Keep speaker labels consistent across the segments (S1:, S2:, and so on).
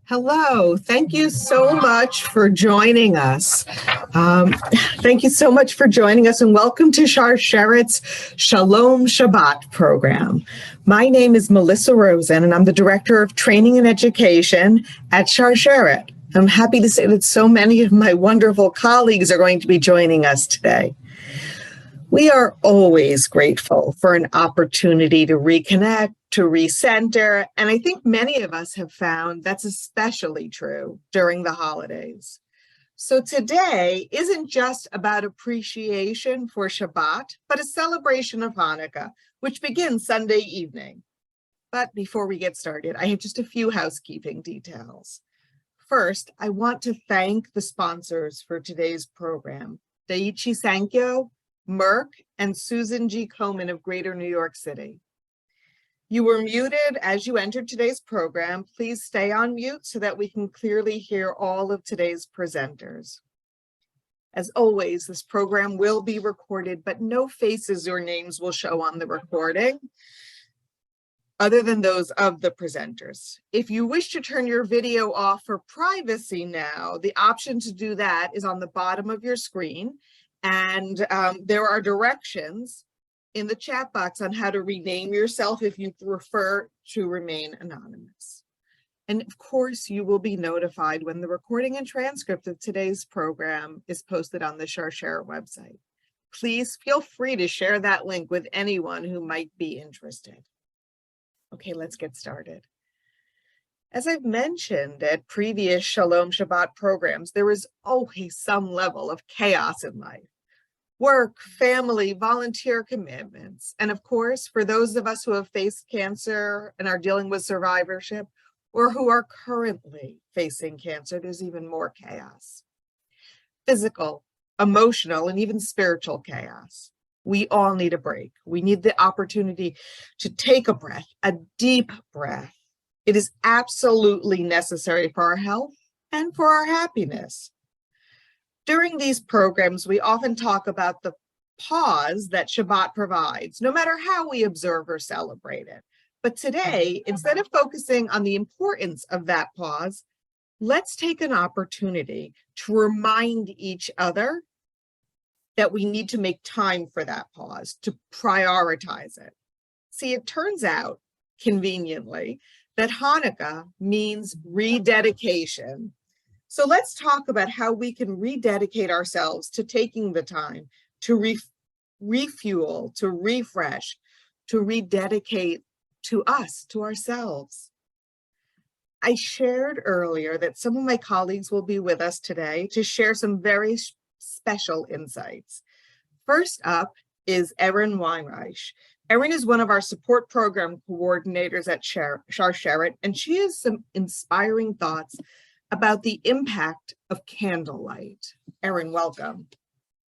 S1: Hello, thank you so much for joining us. Thank you so much for joining us and welcome to Sharsheret's Shalom Shabbat program. My name is Melissa Rosen and I'm the Director of Training and Education at Sharsheret. I'm happy to say that so many of my wonderful colleagues are going to be joining us today. We are always grateful for an opportunity to reconnect, to recenter, and I think many of us have found that's especially true during the holidays. So today isn't just about appreciation for Shabbat, but a celebration of Hanukkah, which begins Sunday evening. But before we get started, I have just a few housekeeping details. First, I want to thank the sponsors for today's program, Daiichi Sankyo, Merck, and Susan G. Komen of Greater New York City. You were muted as you entered today's program. Please stay on mute so that we can clearly hear all of today's presenters. As always, this program will be recorded, but no faces or names will show on the recording other than those of the presenters. If you wish to turn your video off for privacy now, the option to do that is on the bottom of your screen. And there are directions in the chat box on how to rename yourself if you prefer to remain anonymous. And of course, you will be notified when the recording and transcript of today's program is posted on the Sharsheret website. Please feel free to share that link with anyone who might be interested. Okay, let's get started. As I've mentioned at previous Shalom Shabbat programs, there is always some level of chaos in life. Work, family, volunteer commitments. And of course, for those of us who have faced cancer and are dealing with survivorship, or who are currently facing cancer, there's even more chaos. Physical, emotional, and even spiritual chaos. We all need a break. We need the opportunity to take a breath, a deep breath. It is absolutely necessary for our health and for our happiness. During these programs, we often talk about the pause that Shabbat provides, no matter how we observe or celebrate it. But today, instead of focusing on the importance of that pause, let's take an opportunity to remind each other that we need to make time for that pause, to prioritize it. See, it turns out, conveniently, that Hanukkah means rededication. So let's talk about how we can rededicate ourselves to taking the time to refuel, to refresh, to rededicate to us, to ourselves. I shared earlier that some of my colleagues will be with us today to share some very special insights. First up is Erin Weinreich. Erin is one of our support program coordinators at Sharsheret, and she has some inspiring thoughts about the impact of candlelight. Erin, welcome.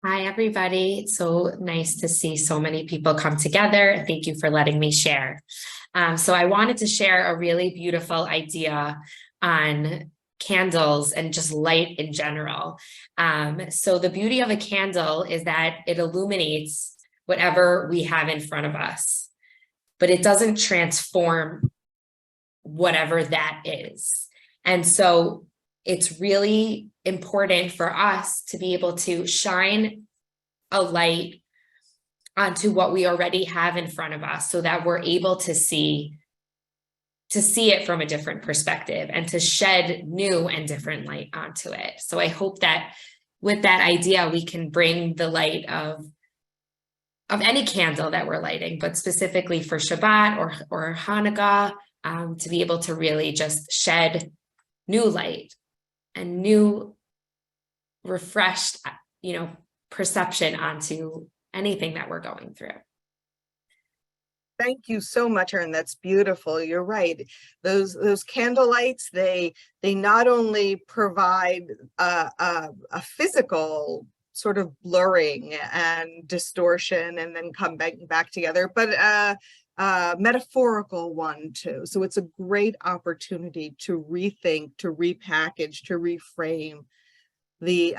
S2: Hi, everybody. It's so nice to see so many people come together. Thank you for letting me share. So I wanted to share a really beautiful idea on candles and just light in general. So the beauty of a candle is that it illuminates whatever we have in front of us, but it doesn't transform whatever that is. And so it's really important for us to be able to shine a light onto what we already have in front of us so that we're able to see it from a different perspective and to shed new and different light onto it. So I hope that with that idea, we can bring the light of any candle that we're lighting, but specifically for Shabbat or Hanukkah, to be able to really just shed new light and new refreshed, perception onto anything that we're going through.
S1: Thank you so much, Erin. That's beautiful. You're right. Those candle lights, they not only provide a physical sort of blurring and distortion and then come back together, but a metaphorical one too. So it's a great opportunity to rethink, to repackage, to reframe the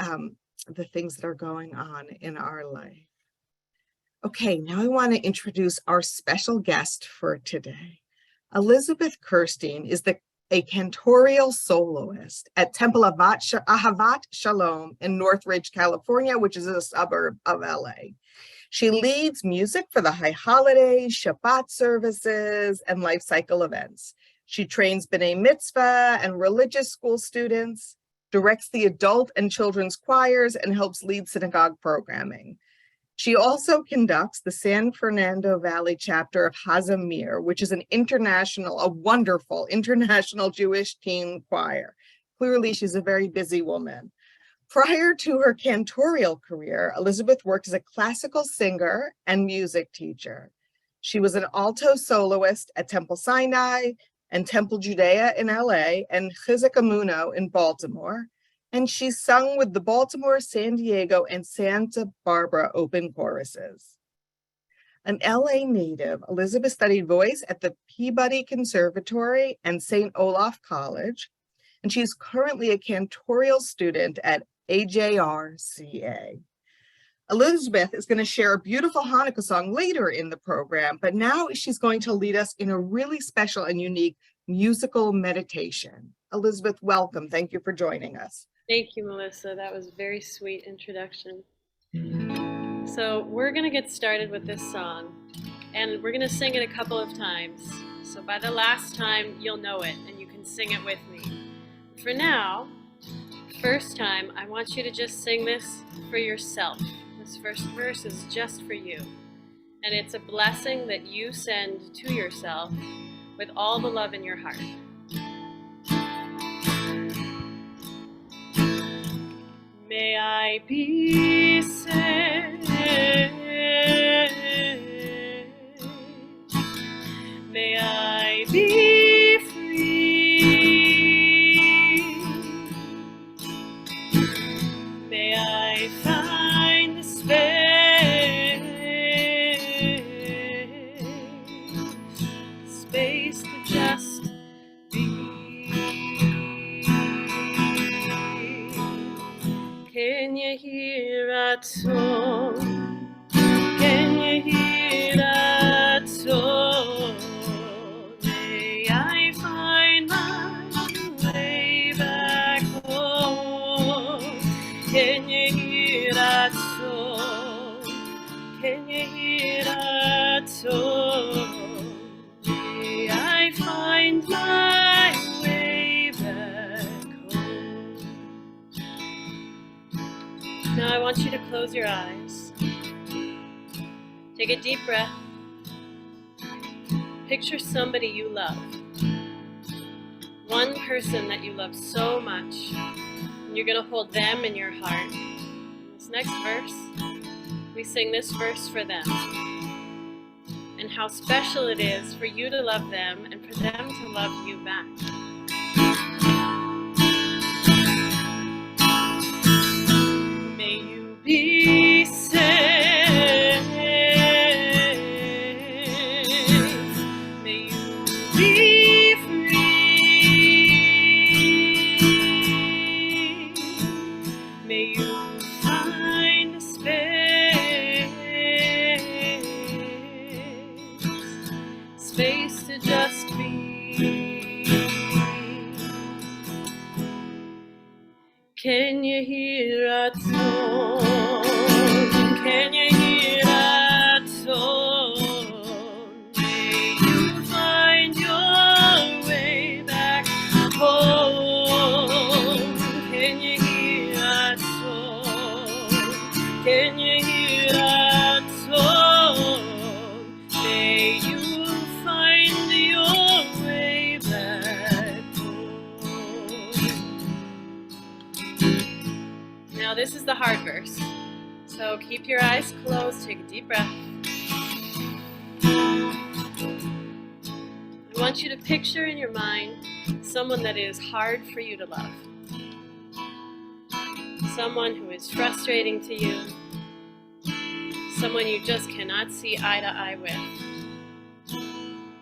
S1: things that are going on in our life. Okay, now I want to introduce our special guest for today. Elizabeth Kirstein is a cantorial soloist at Temple Ahavat Shalom in Northridge, California, which is a suburb of LA. She leads music for the high holidays, Shabbat services, and life cycle events. She trains B'nai Mitzvah and religious school students, directs the adult and children's choirs, and helps lead synagogue programming. She also conducts the San Fernando Valley chapter of Hazamir, which is a wonderful international Jewish teen choir. Clearly, she's a very busy woman. Prior to her cantorial career, Elizabeth worked as a classical singer and music teacher. She was an alto soloist at Temple Sinai and Temple Judea in LA and Chizuk Amuno in Baltimore. And she sung with the Baltimore, San Diego, and Santa Barbara open choruses. An LA native, Elizabeth studied voice at the Peabody Conservatory and St. Olaf College, and she's currently a cantorial student at AJRCA. Elizabeth is going to share a beautiful Hanukkah song later in the program, but now she's going to lead us in a really special and unique musical meditation. Elizabeth, welcome. Thank you for joining us.
S3: Thank you, Melissa. That was a very sweet introduction. So we're going to get started with this song, and we're going to sing it a couple of times. So by the last time, you'll know it, and you can sing it with me. For now, first time, I want you to just sing this for yourself. This first verse is just for you. And it's a blessing that you send to yourself with all the love in your heart. May I be saved. May I be free. May I find the space to just be. Can you hear a tone? Can you hear a tone? May I find my way back home? Can you hear a tone? Can you hear a tone? May I find my way back home? Now I want you to close your eyes. Take a deep breath. Picture somebody you love. One person that you love so much. And you're going to hold them in your heart. This next verse, we sing this verse for them. And how special it is for you to love them and for them to love you back. May you be saved. May you be free. May you find a space to just be. Can you hear a tone? Can you hear a tone? May you find your way back home. Can you hear a tone? Can you hear a tone? May you find your way back home. Now this is the hard verse. So keep your eyes closed, take a deep breath. I want you to picture in your mind someone that is hard for you to love. Someone who is frustrating to you. Someone you just cannot see eye to eye with.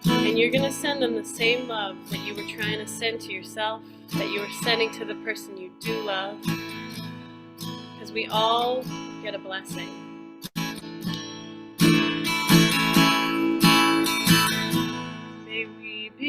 S3: And you're going to send them the same love that you were trying to send to yourself, that you were sending to the person you do love. Because we all get a blessing. May we be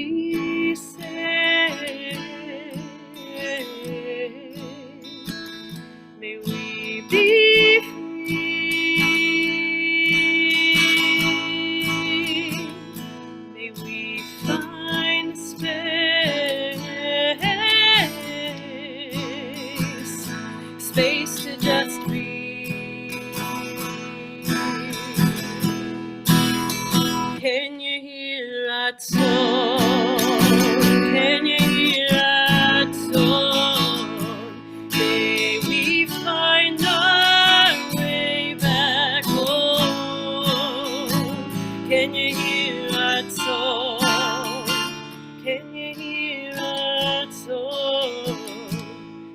S3: soul.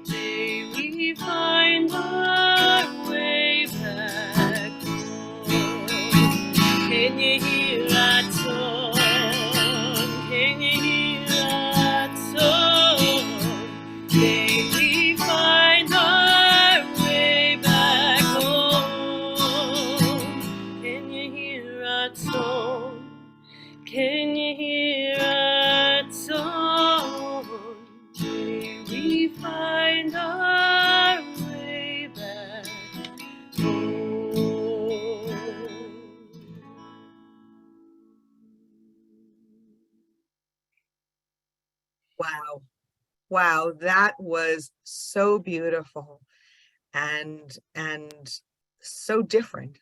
S3: May we find our way back home. Can you hear that song? Can you hear that song? May we find our way back home. Can you hear that song? Can you hear that song? May we find our way back home.
S1: Wow. Wow, that was so beautiful and so different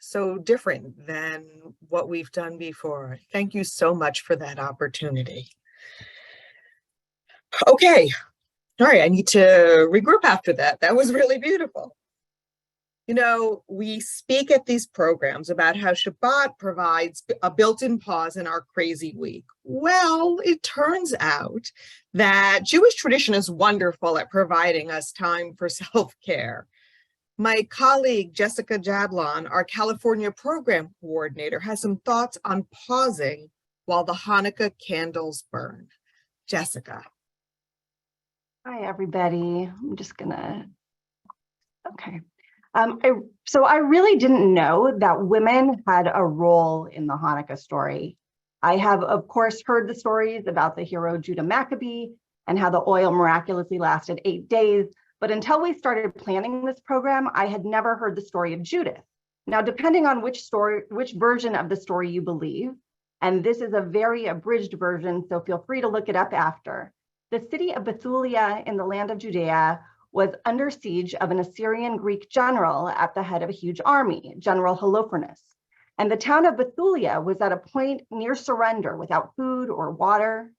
S1: than what we've done before. Thank you so much for that opportunity. Okay. All right, I need to regroup after that. That was really beautiful. You know, we speak at these programs about how Shabbat provides a built-in pause in our crazy week. Well, it turns out that Jewish tradition is wonderful at providing us time for self-care. My colleague, Jessica Jablon, our California program coordinator, has some thoughts on pausing while the Hanukkah candles burn. Jessica.
S4: Hi, everybody. I'm just gonna, okay. So I really didn't know that women had a role in the Hanukkah story. I have, of course, heard the stories about the hero Judah Maccabee and how the oil miraculously lasted 8 days, but until we started planning this program, I had never heard the story of Judith. Now, depending on which version of the story you believe, and this is a very abridged version, so feel free to look it up after. The city of Bethulia in the land of Judea was under siege of an Assyrian Greek general at the head of a huge army, General Holofernes. And the town of Bethulia was at a point near surrender without food or water.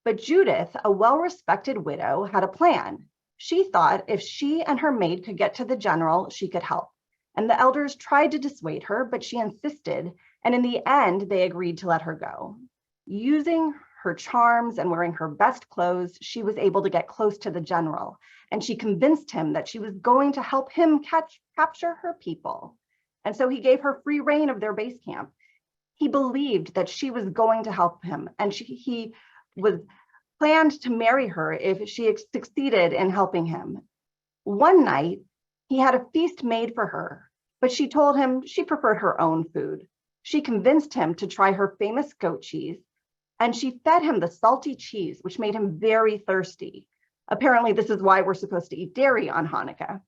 S4: But Judith, a well-respected widow, had a plan. She thought if she and her maid could get to the general, she could help. And the elders tried to dissuade her, but she insisted. And in the end, they agreed to let her go. Using her charms and wearing her best clothes, she was able to get close to the general. And she convinced him that she was going to help him capture her people. And so he gave her free reign of their base camp. He believed that she was going to help him, and he was planned to marry her if she succeeded in helping him. One night, he had a feast made for her, but she told him she preferred her own food. She convinced him to try her famous goat cheese, and she fed him the salty cheese, which made him very thirsty. Apparently, this is why we're supposed to eat dairy on Hanukkah.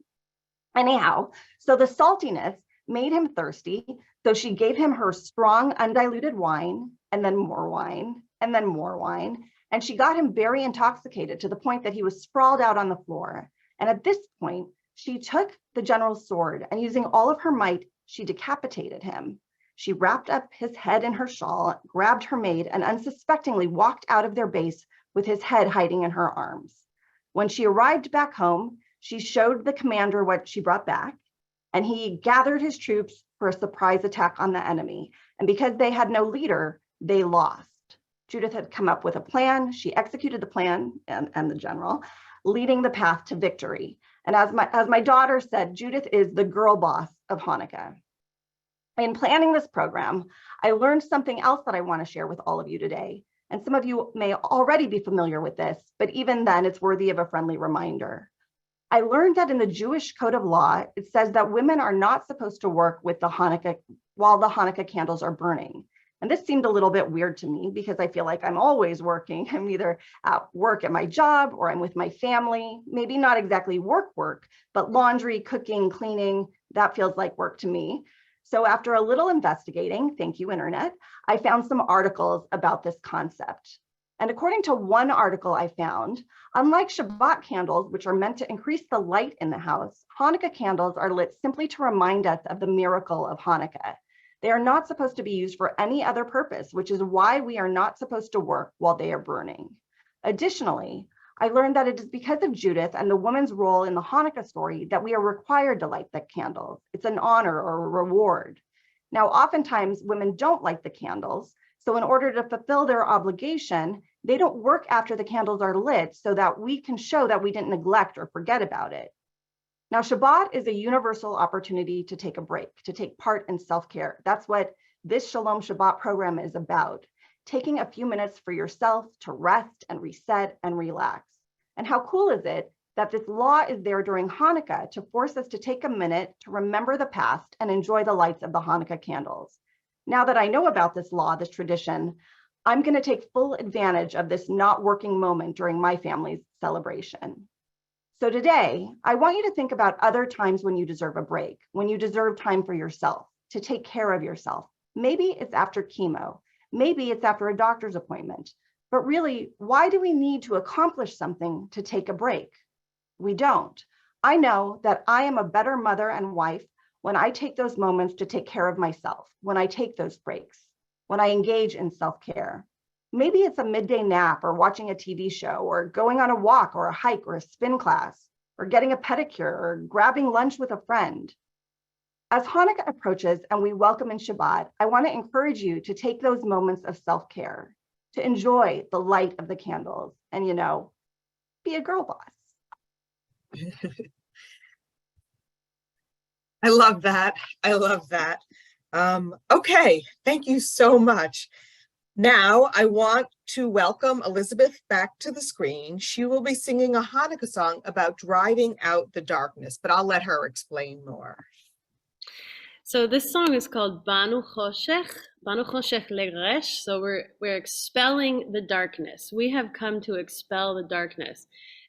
S4: Anyhow, so the saltiness made him thirsty, so she gave him her strong, undiluted wine, and then more wine, and then more wine, and she got him very intoxicated to the point that he was sprawled out on the floor. And at this point, she took the general's sword, and using all of her might, she decapitated him. She wrapped up his head in her shawl, grabbed her maid, and unsuspectingly walked out of their base with his head hiding in her arms. When she arrived back home, she showed the commander what she brought back, and he gathered his troops for a surprise attack on the enemy. And because they had no leader, they lost. Judith had come up with a plan. She executed the plan and the general, leading the path to victory. And as my daughter said, Judith is the girl boss of Hanukkah. In planning this program, I learned something else that I want to share with all of you today. And some of you may already be familiar with this, but even then it's worthy of a friendly reminder. I learned that in the Jewish code of law, it says that women are not supposed to work with the Hanukkah while the Hanukkah candles are burning. And this seemed a little bit weird to me because I feel like I'm always working. I'm either at work at my job or I'm with my family, maybe not exactly work, but laundry, cooking, cleaning, that feels like work to me. So after a little investigating, thank you, Internet, I found some articles about this concept. And according to one article I found, unlike Shabbat candles, which are meant to increase the light in the house, Hanukkah candles are lit simply to remind us of the miracle of Hanukkah. They are not supposed to be used for any other purpose, which is why we are not supposed to work while they are burning. Additionally, I learned that it is because of Judith and the woman's role in the Hanukkah story that we are required to light the candles. It's an honor or a reward. Now, oftentimes women don't light the candles. So in order to fulfill their obligation, They don't work after the candles are lit so that we can show that we didn't neglect or forget about it. Now, Shabbat is a universal opportunity to take a break, to take part in self-care. That's what this Shalom Shabbat program is about, taking a few minutes for yourself to rest and reset and relax. And how cool is it that this law is there during Hanukkah to force us to take a minute to remember the past and enjoy the lights of the Hanukkah candles. Now that I know about this law, this tradition, I'm going to take full advantage of this not working moment during my family's celebration. So today, I want you to think about other times when you deserve a break, when you deserve time for yourself, to take care of yourself. Maybe it's after chemo, maybe it's after a doctor's appointment, but really, why do we need to accomplish something to take a break? We don't. I know that I am a better mother and wife when I take those moments to take care of myself, when I take those breaks, when I engage in self-care. Maybe it's a midday nap or watching a TV show or going on a walk or a hike or a spin class or getting a pedicure or grabbing lunch with a friend. As Hanukkah approaches and we welcome in Shabbat, I want to encourage you to take those moments of self-care, to enjoy the light of the candles and, be a girl boss.
S1: I love that. I love that. Okay, thank you so much. Now I want to welcome Elizabeth back to the screen. She will be singing a Hanukkah song about driving out the darkness, but I'll let her explain more.
S3: So this song is called Banu Choshech Leresh. So we're expelling the darkness. We have come to expel the darkness.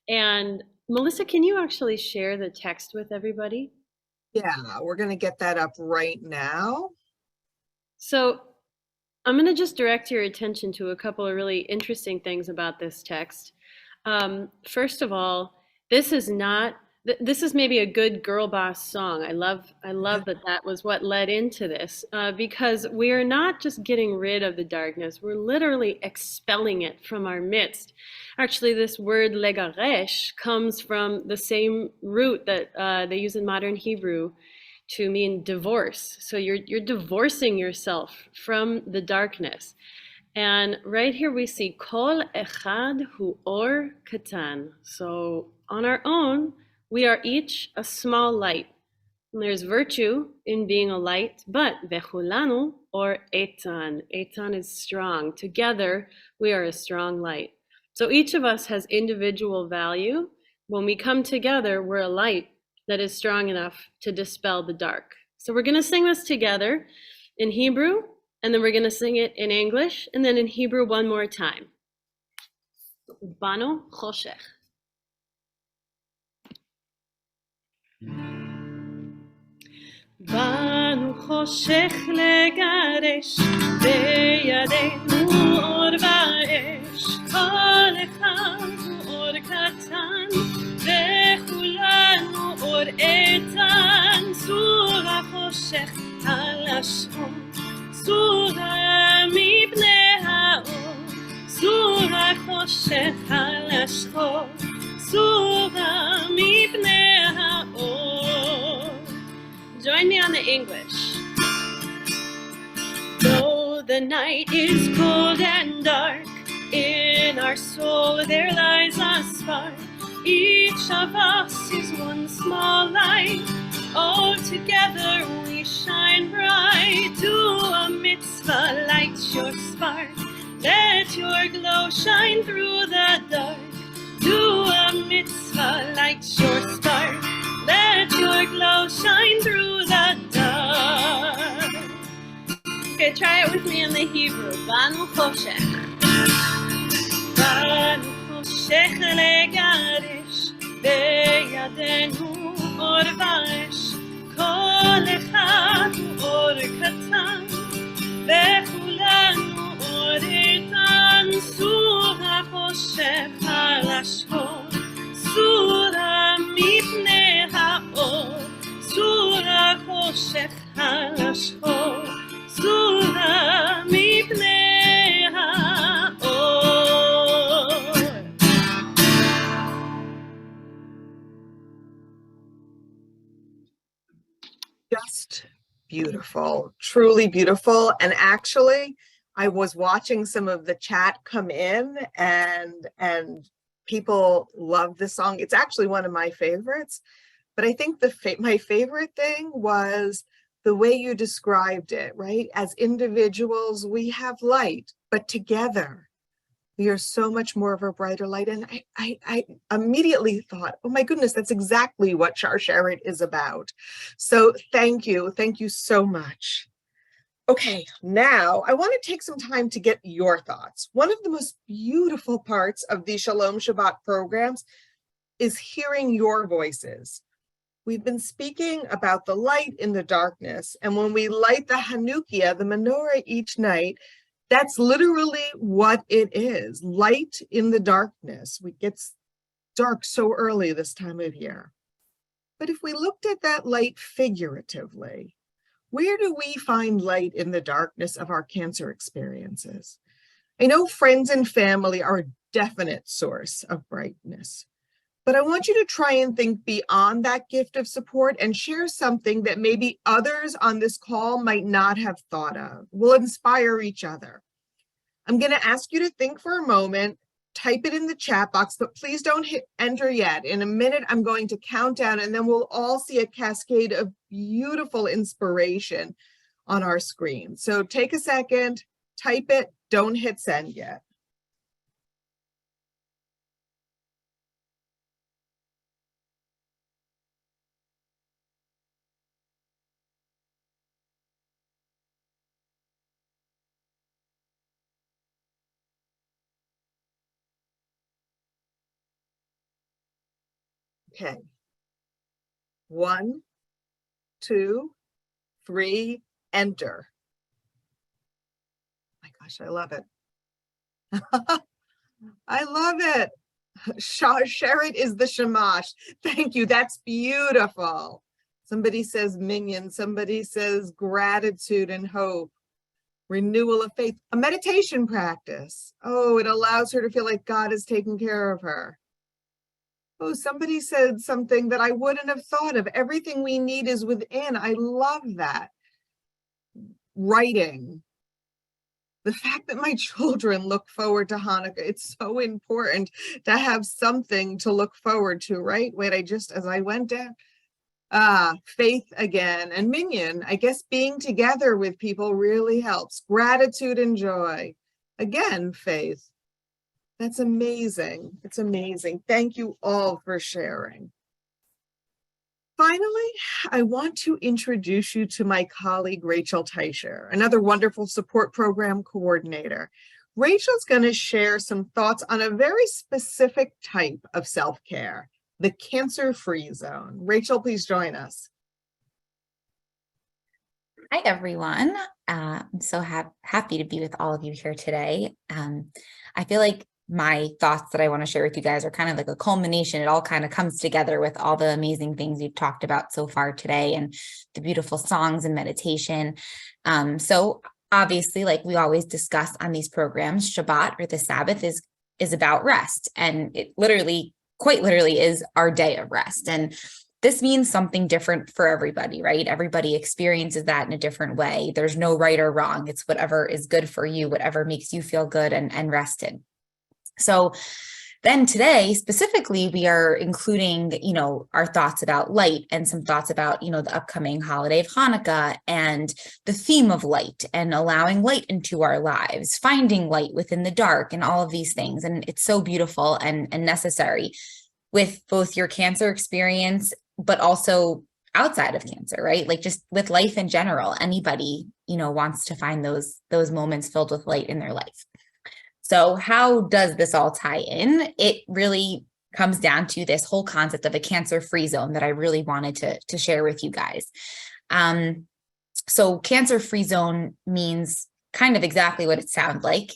S3: And Melissa, can you actually share the text with everybody?
S1: Yeah, we're going to get that up right now.
S3: So I'm going to just direct your attention to a couple of really interesting things about this text. First of all, this is maybe a good girl boss song. I love that was what led into this, because we are not just getting rid of the darkness, we're literally expelling it from our midst. Actually, this word legaresh comes from the same root that they use in modern Hebrew to mean divorce. So you're divorcing yourself from the darkness. And right here we see kol echad hu or katan. So on our own, we are each a small light. And there's virtue in being a light, but vechulanu or etan. Etan is strong. Together, we are a strong light. So each of us has individual value. When we come together, we're a light that is strong enough to dispel the dark. So we're going to sing this together in Hebrew, and then we're going to sing it in English, and then in Hebrew one more time. Banu Choshech. Banu Choshech legarish, beyadenu or va'esh, kol echad or katan, vechulanu or etan, sura choshech halashon, sura mipnei ha'or, sura choshech halashon, sura mipnei ha'or. Join me on the English. Though the night is cold and dark, in our soul there lies a spark. Each of us is one small light. All together we shine bright. Do a mitzvah, light your spark. Let your glow shine through the dark. Do a mitzvah, light your spark. Let your glow shine through the dark. Okay, try it with me in the Hebrew. Banu Choshech. Banu Choshech legarish, beyadenu or va'esh, kol echad or katan, vechulanu or etan, sura choshech halashon, sura mipnei ha'or, sura choshech halashon, sura mipnei ha'or.
S1: Just beautiful, truly beautiful. And actually, I was watching some of the chat come in, and people love this song. It's actually one of my favorites, but I think my favorite thing was the way you described it, right? As individuals, we have light, but together we are so much more of a brighter light. And I immediately thought, oh my goodness, that's exactly what Sharsheret is about. So thank you so much. Okay, now I want to take some time to get your thoughts. One of the most beautiful parts of the Shalom Shabbat programs is hearing your voices. We've been speaking about the light in the darkness, and when we light the Hanukkah, the menorah each night, that's literally what it is, light in the darkness. It gets dark so early this time of year. But if we looked at that light figuratively, where do we find light in the darkness of our cancer experiences? I know friends and family are a definite source of brightness, but I want you to try and think beyond that gift of support and share something that maybe others on this call might not have thought of. We'll inspire each other. I'm going to ask you to think for a moment, type it in the chat box, but please don't hit enter yet. In a minute, I'm going to count down, and then we'll all see a cascade of beautiful inspiration on our screen. So take a second, type it, don't hit send yet. Okay. 1, 2, 3, enter. My gosh, I love it. I love it. Sheret is the shamash. Thank you. That's beautiful. Somebody says minion. Somebody says gratitude and hope. Renewal of faith. A meditation practice. Oh, it allows her to feel like God is taking care of her. Oh, somebody said something that I wouldn't have thought of. Everything we need is within. I love that. Writing. The fact that my children look forward to Hanukkah, it's so important to have something to look forward to, right? Wait, as I went down. Faith again. And minion, I guess being together with people really helps. Gratitude and joy. Again, faith. That's amazing. It's amazing. Thank you all for sharing. Finally, I want to introduce you to my colleague, Rachel Teicher, another wonderful support program coordinator. Rachel's going to share some thoughts on a very specific type of self-care, the cancer-free zone. Rachel, please join us.
S5: Hi, everyone. I'm so happy to be with all of you here today. I feel like my thoughts that I want to share with you guys are kind of like a culmination. It all kind of comes together with all the amazing things we've talked about so far today and the beautiful songs and meditation. So obviously, like we always discuss on these programs, Shabbat or the Sabbath is about rest. And it quite literally is our day of rest. And this means something different for everybody, right? Everybody experiences that in a different way. There's no right or wrong. It's whatever is good for you, whatever makes you feel good and rested. So then today, specifically, we are including, our thoughts about light and some thoughts about, the upcoming holiday of Hanukkah and the theme of light and allowing light into our lives, finding light within the dark and all of these things. And it's so beautiful and necessary with both your cancer experience, but also outside of cancer, right? Like just with life in general, anybody, wants to find those moments filled with light in their life. So how does this all tie in? It really comes down to this whole concept of a cancer-free zone that I really wanted to share with you guys. So cancer-free zone means kind of exactly what it sounds like,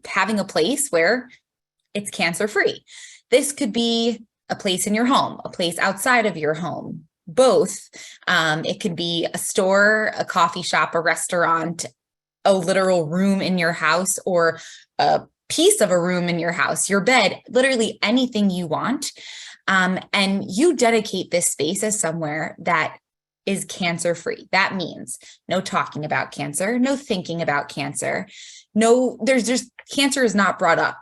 S5: having a place where it's cancer-free. This could be a place in your home, a place outside of your home, both. It could be a store, a coffee shop, a restaurant, a literal room in your house, or a piece of a room in your house, your bed, literally anything you want. And you dedicate this space as somewhere that is cancer-free. That means no talking about cancer, no thinking about cancer. No, there's just, cancer is not brought up.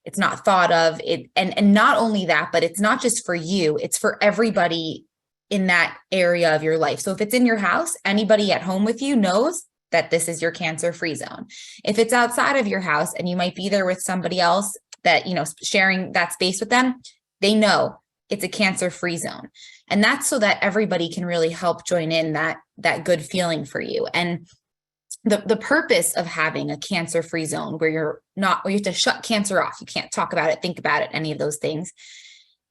S5: It's not thought of it. And not only that, but it's not just for you, it's for everybody in that area of your life. So if it's in your house, anybody at home with you knows that this is your cancer-free zone. If it's outside of your house and you might be there with somebody else that, you know, sharing that space with them, they know it's a cancer-free zone. And that's so that everybody can really help join in that good feeling for you. And the purpose of having a cancer-free zone where you have to shut cancer off, you can't talk about it, think about it, any of those things,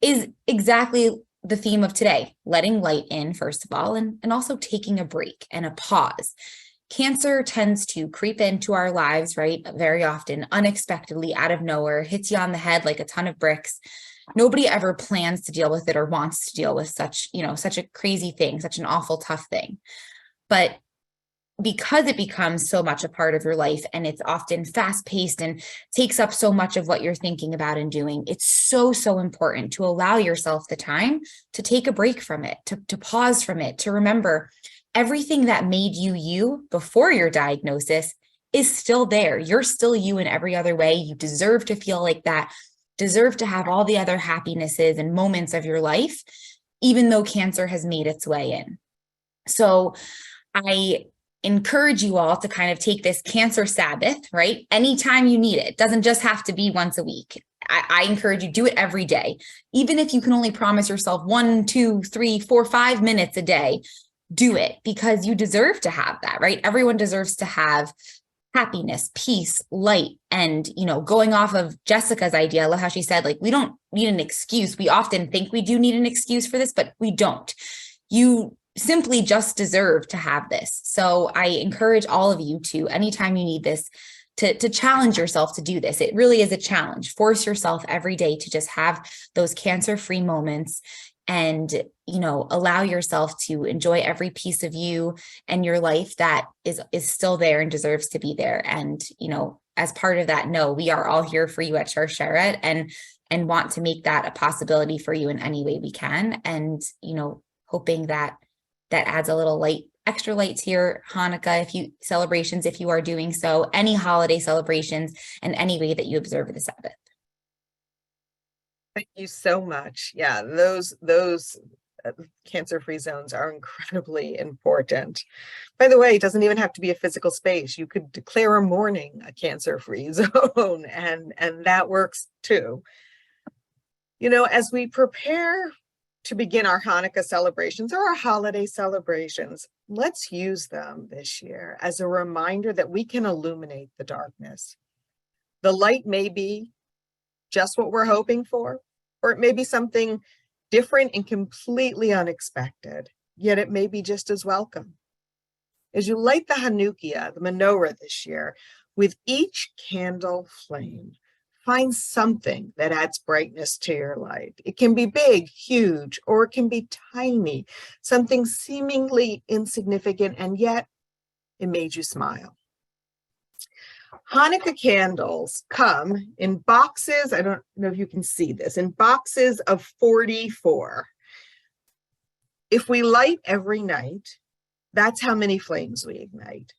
S5: is exactly the theme of today: letting light in, first of all, and also taking a break and a pause. Cancer tends to creep into our lives, right? Very often, unexpectedly, out of nowhere, hits you on the head like a ton of bricks. Nobody ever plans to deal with it or wants to deal with such a crazy thing, such an awful, tough thing. But because it becomes so much a part of your life and it's often fast-paced and takes up so much of what you're thinking about and doing, it's so, so important to allow yourself the time to take a break from it, to pause from it, to remember everything that made you you before your diagnosis is still there. You're still you in every other way. You deserve to feel like that, deserve to have all the other happinesses and moments of your life, even though cancer has made its way in. So I encourage you all to kind of take this cancer Sabbath, right? Anytime you need it. It doesn't just have to be once a week. I encourage you, do it every day. Even if you can only promise yourself 1, 2, 3, 4, 5 minutes a day, do it, because you deserve to have that, right? Everyone deserves to have happiness, peace, light. And, going off of Jessica's idea, I love how she said, like, we don't need an excuse. We often think we do need an excuse for this, but we don't. You simply just deserve to have this. So I encourage all of you to, anytime you need this, to challenge yourself to do this. It really is a challenge. Force yourself every day to just have those cancer-free moments and, allow yourself to enjoy every piece of you and your life that is still there and deserves to be there. And, as part of that, we are all here for you at Sharsheret and want to make that a possibility for you in any way we can. And, hoping that adds a little light, extra light to your Hanukkah celebrations, if you are doing so, any holiday celebrations, and any way that you observe the Sabbath.
S1: Thank you so much. Yeah, those cancer-free zones are incredibly important. By the way, it doesn't even have to be a physical space. You could declare a morning a cancer-free zone, and that works too. As we prepare to begin our Hanukkah celebrations or our holiday celebrations, let's use them this year as a reminder that we can illuminate the darkness. The light may be just what we're hoping for, or it may be something different and completely unexpected, yet it may be just as welcome. As you light the Hanukkah, the menorah this year, with each candle flame, find something that adds brightness to your life. It can be big, huge, or it can be tiny, something seemingly insignificant, and yet it made you smile. Hanukkah candles come in boxes, I don't know if you can see this, in boxes of 44. If we light every night, that's how many flames we ignite.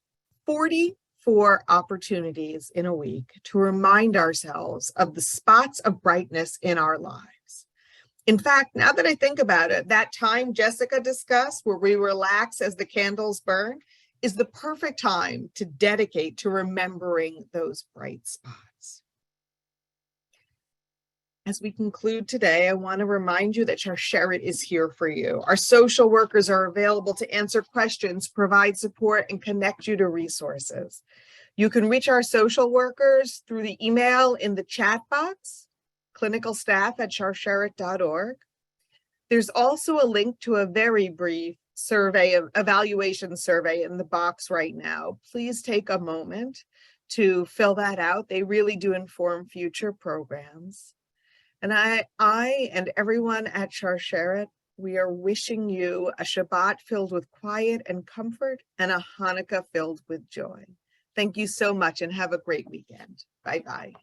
S1: 44 opportunities in a week to remind ourselves of the spots of brightness in our lives. In fact, now that I think about it, that time Jessica discussed where we relax as the candles burn is the perfect time to dedicate to remembering those bright spots. As we conclude today, I want to remind you that Sharsheret is here for you. Our social workers are available to answer questions, provide support, and connect you to resources. You can reach our social workers through the email in the chat box, clinicalstaff@sharsheret.org. There's also a link to a very brief evaluation survey in the box right now. Please take a moment to fill that out. They really do inform future programs. And I and everyone at Sharsheret, we are wishing you a Shabbat filled with quiet and comfort and a Hanukkah filled with joy. Thank you so much and have a great weekend. Bye-bye.